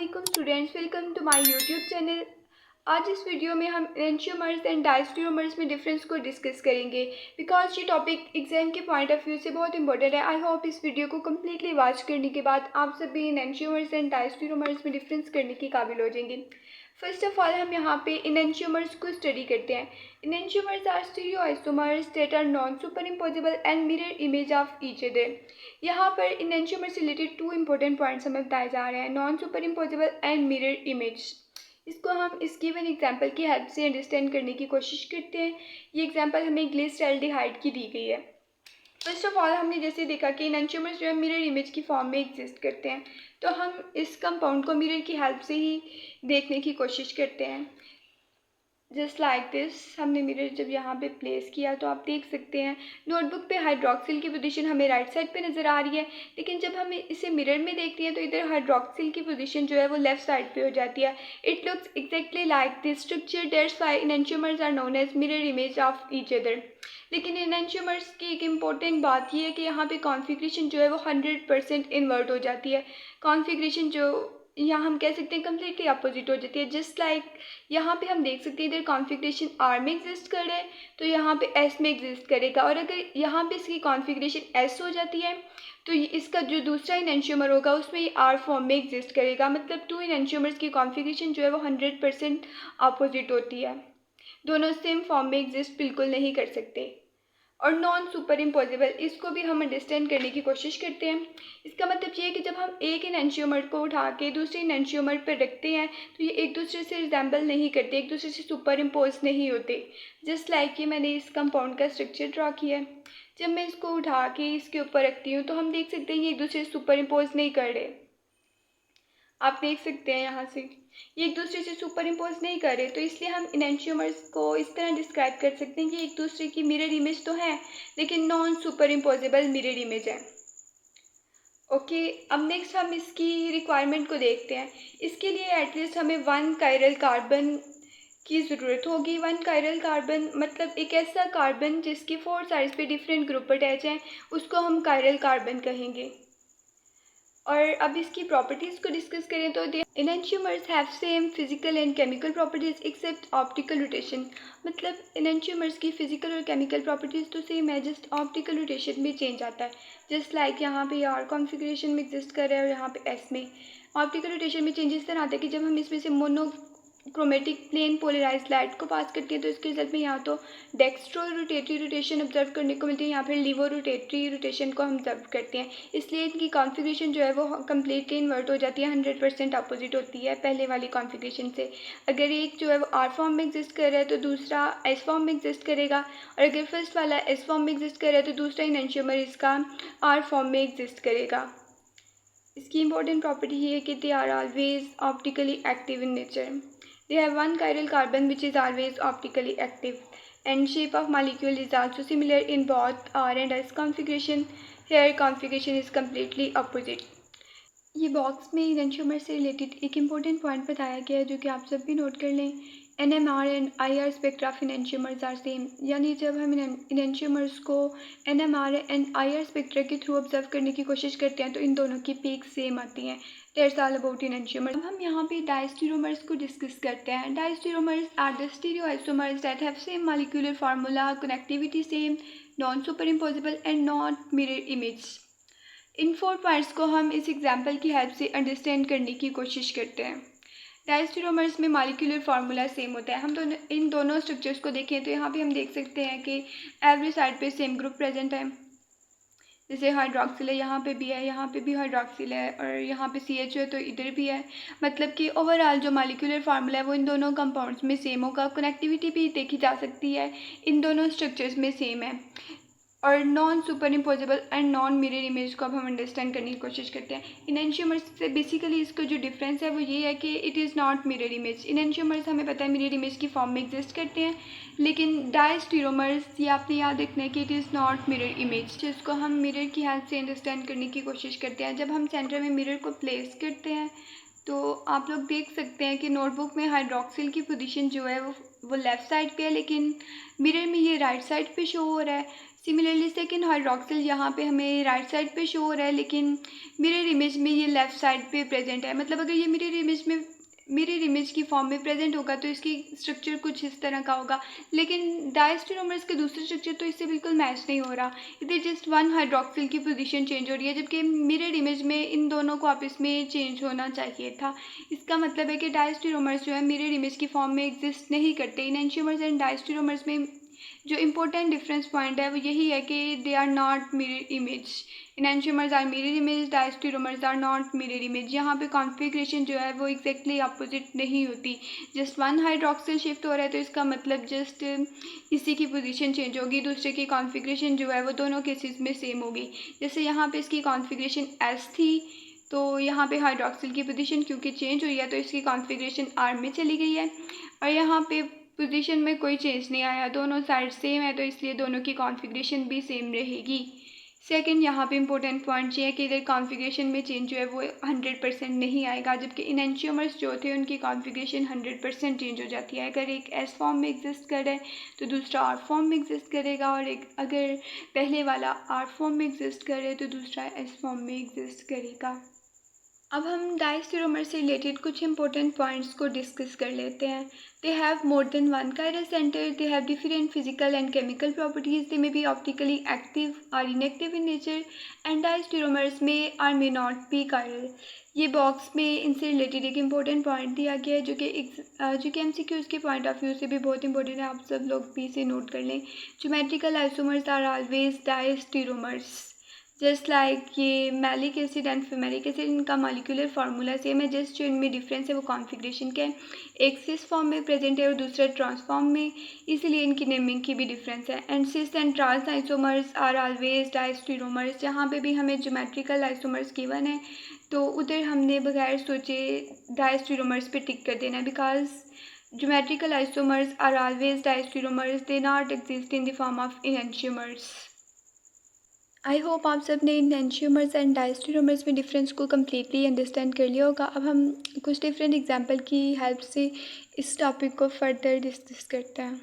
अस्सलामुअलैकुम students, welcome to my YouTube channel. आज इस वीडियो में हम एनेंटियोमर्स एंड डायस्टेरियोमर्स में डिफरेंस को डिस्कस करेंगे बिकॉज ये टॉपिक एग्जाम के पॉइंट ऑफ व्यू से बहुत इंपॉर्टेंट है। आई होप इस वीडियो को कम्प्लीटली वॉच करने के बाद आप सभी एनेंटियोमर्स एंड डायस्टेरियोमर्स में डिफरेंस करने के काबिल हो जाएंगे। फर्स्ट ऑफ ऑल हम यहाँ पे एनेंटियोमर्स को स्टडी करते हैं। Enantiomers are stereoisomers that are non super imposable and mirror image of each other. यहाँ पर एनेंटियोमर से रिलेटेड टू इंपॉर्टेंट पॉइंट्स हमें बताए जा रहे हैं, non super imposable and mirror image. इसको हम इस गिवन एग्जांपल की हेल्प से अंडरस्टैंड करने की कोशिश करते हैं। ये एग्जांपल हमें ग्लिसरॉल्डिहाइड की दी गई है। फर्स्ट ऑफ ऑल हमने जैसे देखा कि एनेंटियोमर्स जो है मिरर इमेज की फॉर्म में एग्जिस्ट करते हैं, तो हम इस कंपाउंड को मिरर की हेल्प से ही देखने की कोशिश करते हैं। जस्ट लाइक दिस, हमने मिरर जब यहाँ पे प्लेस किया तो आप देख सकते हैं नोटबुक पे हाइड्रोक्सिल की पोजीशन हमें राइट साइड पे नज़र आ रही है, लेकिन जब हम इसे मिरर में देखते हैं तो इधर हाइड्रोक्सिल की पोजीशन जो है वो लेफ्ट साइड पे हो जाती है। It looks exactly like this structure, that's why enantiomers are known as mirror image of each other. लेकिन एनेंटियोमर्स की एक इम्पॉर्टेंट बात यह है कि यहाँ पे कॉन्फ़िगरेशन जो है वो 100% इन्वर्ट हो जाती है। कॉन्फ़िगरेशन जो यहाँ हम कह सकते हैं कम्प्लीटली अपोजिट हो जाती है। जस्ट लाइक यहाँ पे हम देख सकते हैं इधर कॉन्फ़िगरेशन आर में एग्जिस्ट कर रहा है तो यहाँ पे एस में एग्जिस्ट करेगा, और अगर यहाँ पे इसकी कॉन्फ़िगरेशन एस हो जाती है तो इसका जो दूसरा एनेंटियोमर होगा उसमें ये आर फॉर्म में एग्जिस्ट करेगा। मतलब टू एनेंटियोमर्स की कॉन्फ़िगरेशन जो है वो 100% अपोजिट होती है, दोनों सेम फॉर्म में एग्जिस्ट बिल्कुल नहीं कर सकते। और नॉन सुपर इम्पॉसिबल, इसको भी हम अंडरस्टैंड करने की कोशिश करते हैं। इसका मतलब ये है कि जब हम एक एनेंटियोमर को उठा के दूसरे एनेंटियोमर पर रखते हैं तो ये एक दूसरे से रिजेंबल नहीं करते, एक दूसरे से सुपर इम्पोज नहीं होते। जस्ट लाइक ये मैंने इस कंपाउंड का स्ट्रक्चर ड्रॉ किया है। जब मैं इसको उठा के इसके ऊपर रखती हूँ तो हम देख सकते हैं ये एक दूसरे से सुपर इम्पोज नहीं कर रहे। आप देख सकते हैं यहाँ से ये एक दूसरे से सुपर इम्पोज नहीं कर रहे, तो इसलिए हम एनेंटियोमर्स को इस तरह डिस्क्राइब कर सकते हैं कि एक दूसरे की मिरर इमेज तो है लेकिन non super imposable mirror image है। ओके, अब नेक्स्ट हम इसकी रिक्वायरमेंट को देखते हैं। इसके लिए एटलीस्ट हमें 1 कायरल कार्बन की ज़रूरत होगी। 1 कायरल कार्बन मतलब एक ऐसा कार्बन जिसकी 4 साइड्स पे डिफरेंट ग्रुप अटैच हैं, उसको हम कायरल कार्बन कहेंगे। और अब इसकी प्रॉपर्टीज़ को डिस्कस करें तो enantiomers have same physical and chemical properties except optical rotation. मतलब एनेंटियोमर्स की फिजिकल और केमिकल प्रॉपर्टीज़ तो सेम है, जस्ट ऑप्टिकल रोटेशन में चेंज आता है। जस्ट लाइक यहाँ पे आर कॉन्फ़िगरेशन में एग्जिस्ट कर रहा है और यहाँ पे एस में। ऑप्टिकल रोटेशन में चेंजेस तरह आता है कि जब हम इसमें से मोनोक्रोमेटिक प्लेन पोलराइज लाइट को पास करती है तो इसके रिजल्ट में यहाँ तो डेक्स्ट्रो रोटेटरी रोटेशन ऑब्जर्व करने को मिलती है, यहाँ फिर लिवो रोटेटरी रोटेशन को हम ऑब्जर्व करते हैं। इसलिए इनकी कॉन्फ़िगरेशन जो है वो कम्प्लीटली इन्वर्ट हो जाती है, 100% अपोजिट होती है पहले वाली कॉन्फ़िगरेशन से। अगर एक जो है वो आर फॉर्म में एग्जिस्ट कर रहा है तो दूसरा एस फॉर्म में एग्जिस्ट करेगा, और अगर फर्स्ट वाला एस फॉर्म में एग्जिस्ट कर रहा है तो दूसरा एनेंटियोमर इसका आर फॉर्म में एग्जिस्ट करेगा। इसकी इंपॉर्टेंट प्रॉपर्टी ये है कि they are always optically active in nature. They have 1 chiral carbon which is always optically active, and shape of molecule is also similar in both R and S configuration. Here configuration is completely opposite. ये box में एनेंटियोमर से related एक important point बताया गया है जो कि आप सब भी नोट कर लें। NMR and IR spectra of enantiomers are same, यानी जब हम एनेंटियोमर्स को NMR एंड IR स्पेक्ट्रा के थ्रू ऑब्जर्व करने की कोशिश करते हैं तो इन दोनों की पीक सेम आती हैं। That's all about enantiomers. अब हम यहाँ पे डायस्टेरियोमर्स को डिस्कस करते हैं। Diastereomers are the stereoisomers that have same molecular formula, connectivity same, non super imposable and not mirror image. इन 4 पॉइंट्स को हम इस एग्जाम्पल की हेल्प से अंडरस्टैंड करने की कोशिश करते हैं। डायस्टेरियोमर्स में मॉलिक्यूलर फार्मूला सेम होता है। हम दोनों इन दोनों स्ट्रक्चर्स को देखें तो यहाँ पे हम देख सकते हैं कि एवरी साइड पे सेम ग्रुप प्रेजेंट है। जैसे हाइड्रोक्सिल है, यहाँ पे भी है, यहाँ पे भी हाइड्रोक्सिल है, और यहाँ पे CH है तो इधर भी है। मतलब कि ओवरऑल जो मॉलिक्यूलर फार्मूला है वो इन दोनों कंपाउंड्स में सेम होगा। कनेक्टिविटी भी देखी जा सकती है, इन दोनों स्ट्रक्चर्स में सेम है। और non super imposable and non mirror image को अब हम अंडरस्टैंड करने की कोशिश करते हैं। एनेंटियोमर्स से बेसिकली इसका जो डिफरेंस है वो ये है कि it is not mirror image. Enantiomers हमें पता है मिरर इमेज की फॉर्म में एग्जिस्ट करते हैं, लेकिन डायस्टेरियोमर्स ये आपने याद रखना है कि it is not mirror image, जिसको हम मिरर की हेल्प से अंडरस्टैंड करने की कोशिश करते हैं। जब हम सेंटर में मिरर को प्लेस करते हैं तो आप लोग देख सकते हैं कि नोटबुक में हाइड्रोक्सिल की पोजीशन जो है वो लेफ़्ट साइड पे है, लेकिन मिरर में ये राइट साइड पे शो हो रहा है। सिमिलरली सेकेंड हाइड्रॉक्सिल यहाँ पे हमें राइट साइड पे शो हो रहा है, लेकिन मिरर इमेज में ये लेफ़्ट साइड पे प्रेजेंट है। मतलब अगर ये मिरर इमेज की फॉर्म में प्रेजेंट होगा तो इसकी स्ट्रक्चर कुछ इस तरह का होगा, लेकिन डायस्टेरोमर्स के दूसरे स्ट्रक्चर तो इससे बिल्कुल मैच नहीं हो रहा। इधर जस्ट वन हाइड्रॉक्सिल की पोजीशन चेंज हो रही है, जबकि मिरर इमेज में इन दोनों को आपस में चेंज होना चाहिए था। इसका मतलब है कि डायस्टेरोमर्स जो है मिरर इमेज की फॉर्म में एग्जिस्ट नहीं करते। इनैंशियोमर्स एंड डायस्टेरोमर्स में जो इम्पोर्टेंट डिफरेंस पॉइंट है वो यही है कि they are not mirror image. Enantiomers are mirror image, diastereomers are not mirror image. यहाँ पे कॉन्फ़िगरेशन जो है वो एग्जैक्टली अपोजिट नहीं होती। जस्ट वन हाइड्रॉक्सिल शिफ्ट हो रहा है तो इसका मतलब जस्ट इसी की पोजीशन चेंज होगी, दूसरे की कॉन्फ़िगरेशन जो है वो दोनों केसेस में सेम होगी। जैसे यहाँ पे इसकी कॉन्फ़िगरेशन एस थी, तो यहाँ पे हाइड्रॉक्सिल की पोजीशन क्योंकि चेंज हुई है तो इसकी कॉन्फ़िगरेशन आर में चली गई है, और यहाँ पे पोजीशन में कोई चेंज नहीं आया, दोनों साइड सेम है तो इसलिए दोनों की कॉन्फ़िगरेशन भी सेम रहेगी। सेकंड यहाँ पे इम्पोर्टेंट पॉइंट ये है कि इधर कॉन्फ़िगरेशन में चेंज जो है वो 100% नहीं आएगा, जबकि इनैंशियोमर्स जो थे उनकी कॉन्फ़िगरेशन 100% चेंज हो जाती है। अगर एक एस फॉर्म में एग्जिस्ट करे तो दूसरा आर फॉर्म में एग्जिस्ट करेगा, और एक अगर पहले वाला आर फॉर्म में एग्जिस्ट करे तो दूसरा एस फॉर्म में एग्जिस्ट करेगा। अब हम डायस्टेरोमर से रिलेटेड कुछ इंपॉर्टेंट पॉइंट्स को डिस्कस कर लेते हैं। They have more than one chiral centre, they have different physical and chemical properties, they may be optically active और inactive in nature, and diastereomers में are may not be chiral. ये box में इनसे related एक important point दिया गया है जो कि एमसीक्यूज के पॉइंट ऑफ व्यू से भी बहुत इंपॉर्टेंट है, आप सब लोग भी इसे नोट कर लें। Geometrical isomers are always diastereomers. Just like ये maleic acid and fumaric acid, इनका मॉलिक्यूलर फार्मूला सेम है, जस्ट जो इनमें डिफरेंस है वो कॉन्फ़िगरेशन का है। एक सिस फॉर्म में प्रेजेंट है और दूसरा ट्रांसफॉर्म में, इसीलिए इनकी नेमिंग की भी डिफरेंस है। And cis and trans isomers are always diastereomers. जहाँ पे भी हमें ज्योमेट्रिकल आइसोमर्स गिवन है तो उधर हमने बगैर सोचे डायस्टेरोमर्स पे टिक कर देना है, because geometrical isomers are always diastereomers, they not exist in the form of enantiomers. I hope आप सब ने इनैंशियोमर्स एंड डायस्टेरोमर्स में डिफरेंस को कम्प्लीटली अंडरस्टैंड कर लिया होगा। अब हम कुछ डिफरेंट एग्जांपल की हेल्प से इस टॉपिक को फर्दर डिस्कस करते हैं।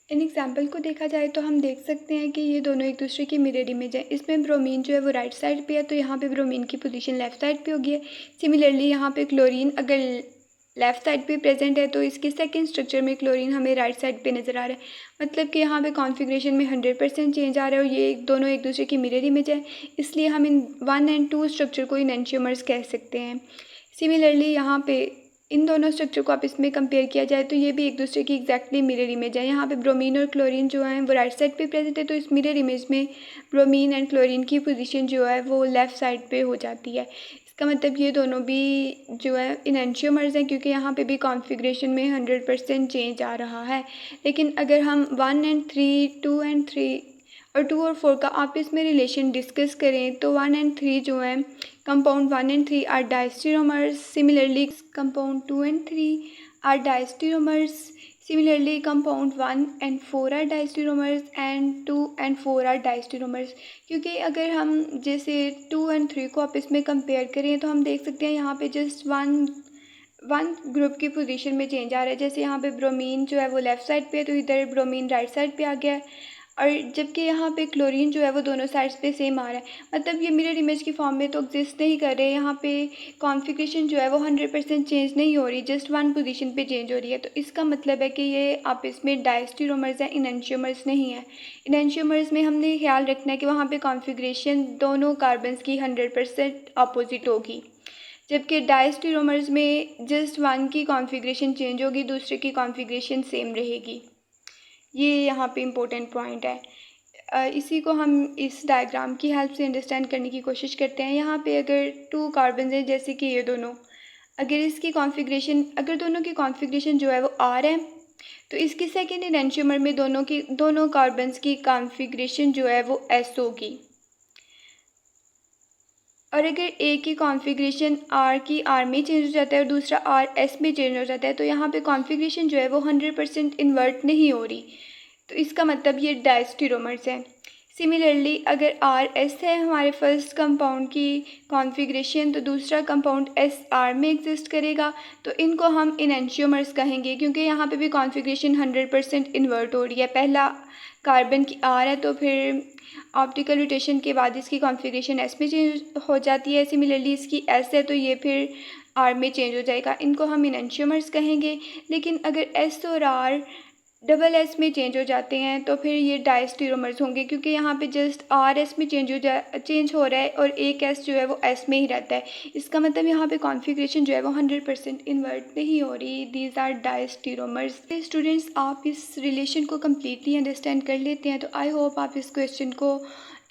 इन एग्जांपल को देखा जाए तो हम देख सकते हैं कि ये दोनों एक दूसरे की मिरर इमेज है। इसमें ब्रोमीन जो है वो राइट साइड पे है, तो यहाँ पे ब्रोमीन की पोजीशन लेफ़्ट साइड पे होगी है। सिमिलरली यहाँ पे क्लोरीन अगर लेफ़्ट साइड पे प्रेजेंट है तो इसके सेकंड स्ट्रक्चर में क्लोरीन हमें राइट साइड पे नज़र आ रहा है। मतलब कि यहाँ पे कॉन्फ़िगरेशन में 100% चेंज आ रहा है और ये दोनों एक दूसरे की मिरर इमेज है, इसलिए हम इन 1 एंड 2 स्ट्रक्चर को इनैंशियोमर्स कह सकते हैं। सिमिलरली यहाँ पे इन दोनों स्ट्रक्चर को आप इसमें कंपेयर किया जाए तो ये भी एक दूसरे की एग्जैक्टली मिरर इमेज है। यहाँ पे ब्रोमीन और क्लोरीन जो है वो राइट साइड पे प्रेजेंट है, तो इस मिरर इमेज में ब्रोमीन एंड क्लोरीन की पोजीशन जो है वो लेफ़्ट साइड पे हो जाती है। इसका मतलब ये दोनों भी जो है इनैंशियोमर्स हैं, क्योंकि यहाँ पे भी कॉन्फ़िगरेशन में 100% चेंज आ रहा है। लेकिन अगर हम 1 एंड 3, 2 एंड 3 और 2 और 4 का आपस में रिलेशन डिस्कस करें तो 1 एंड 3 जो है compound 1 and 3 are diastereomers. Similarly compound 2 and 3 are diastereomers. Similarly compound 1 and 4 are diastereomers and 2 and 4 are diastereomers. क्योंकि अगर हम जैसे 2 एंड 3 को आपस में कंपेयर करें तो हम देख सकते हैं यहाँ पे जस्ट वन ग्रुप की पोजीशन में चेंज आ रहा है। जैसे यहाँ पे ब्रोमीन जो है वो लेफ़्ट साइड पे है तो इधर ब्रोमीन राइट साइड पे आ गया है, और जबकि यहाँ पे क्लोरीन जो है वो दोनों साइड्स पे सेम आ रहा है। मतलब ये मिरर इमेज की फॉर्म में तो एग्जिस्ट नहीं कर रहे, यहाँ पे कॉन्फ़िगरेशन जो है वो 100% चेंज नहीं हो रही, जस्ट वन पोजीशन पे चेंज हो रही है। तो इसका मतलब है कि ये आपस में डायस्टेरोमर्स हैं, इनैंशियोमर्स नहीं है। इनैंशियोमर्स में हमने ख्याल रखना है कि वहाँ पे कॉन्फ़िगरेशन दोनों कार्बन्स की 100% अपोजिट होगी, जबकि डायस्टेरोमर्स में जस्ट वन की कॉन्फ़िगरेशन चेंज होगी, दूसरे की कॉन्फ़िगरेशन सेम रहेगी। ये यहाँ पे इम्पोर्टेंट पॉइंट है। इसी को हम इस डायग्राम की हेल्प से अंडरस्टैंड करने की कोशिश करते हैं। यहाँ पे अगर 2 कार्बन हैं जैसे कि ये दोनों, अगर दोनों की कॉन्फ़िगरेशन जो है वो आर है तो इसकी सेकेंड इनैंशियोमर में दोनों कार्बन्स की कॉन्फ़िगरेशन जो है वो एस होगी। और अगर ए की कॉन्फ़िगरेशन आर में चेंज हो जाता है और दूसरा आर एस में चेंज हो जाता है तो यहाँ पे कॉन्फ़िगरेशन जो है वो 100% इन्वर्ट नहीं हो रही, तो इसका मतलब ये डायस्टेरोमर्स है। सिमिलरली अगर आर एस है हमारे फर्स्ट कंपाउंड की कॉन्फ़िगरेशन तो दूसरा कंपाउंड एस आर में एग्जिस्ट करेगा, तो इनको हम इनैंशियोमर्स कहेंगे, क्योंकि यहाँ पे भी कॉन्फ़िगरेशन 100% इन्वर्ट हो रही है। पहला कार्बन की आर है तो फिर ऑप्टिकल रोटेशन के बाद इसकी कॉन्फ़िगरेशन एस में चेंज हो जाती है। सिमिलरली इसकी एस है तो ये फिर आर में चेंज हो जाएगा। इनको हम इनैंशियोमर्स कहेंगे। लेकिन अगर एस और आर डबल एस में चेंज हो जाते हैं तो फिर ये डायस्टीरोमर्स होंगे, क्योंकि यहाँ पे जस्ट आर एस में चेंज हो रहा है और एक एस जो है वो एस में ही रहता है। इसका मतलब यहाँ पे कॉन्फ़िगरेशन जो है वो 100% इन्वर्ट नहीं हो रही। These are डायस्टीरोमर्स। स्टूडेंट्स, आप इस रिलेशन को कम्प्लीटली अंडरस्टैंड कर लेते हैं तो आई होप आप इस क्वेश्चन को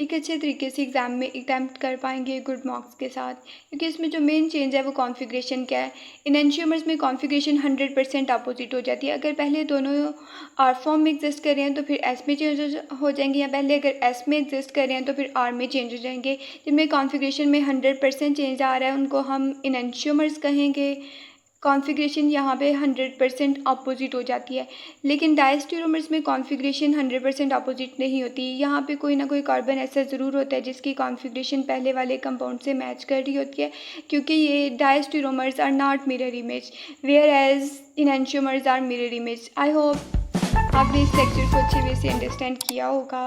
एक अच्छे तरीके से एग्ज़ाम में अटैम्प्ट कर पाएंगे गुड मार्क्स के साथ, क्योंकि इसमें जो मेन चेंज है वो कॉन्फ़िगरेशन क्या है। इनैंशियोमर्स में कॉन्फ़िगरेशन 100% अपोजिट हो जाती है। अगर पहले दोनों आर फॉर्म में एग्जिस्ट कर रहे हैं तो फिर एस में चेंज हो जाएंगे, या पहले अगर एस में एग्जिस्ट कर रहे हैं तो फिर आर में चेंज हो जाएंगे। जिनमें कॉन्फ़िगरेशन में 100% चेंज आ रहा है उनको हम इनैंशियोमर्स कहेंगे। कॉन्फ़िगरेशन यहाँ पे 100% अपोजिट हो जाती है। लेकिन डायस्टीरोमर्स में कॉन्फ़िगरेशन 100% अपोजिट नहीं होती। यहाँ पे कोई ना कोई कार्बन ऐसा ज़रूर होता है जिसकी कॉन्फ़िगरेशन पहले वाले कंपाउंड से मैच कर रही होती है, क्योंकि ये diastereomers are not mirror image whereas enantiomers are mirror image. I hope आपने इस लेक्चर को अच्छे वे से अंडरस्टैंड किया होगा।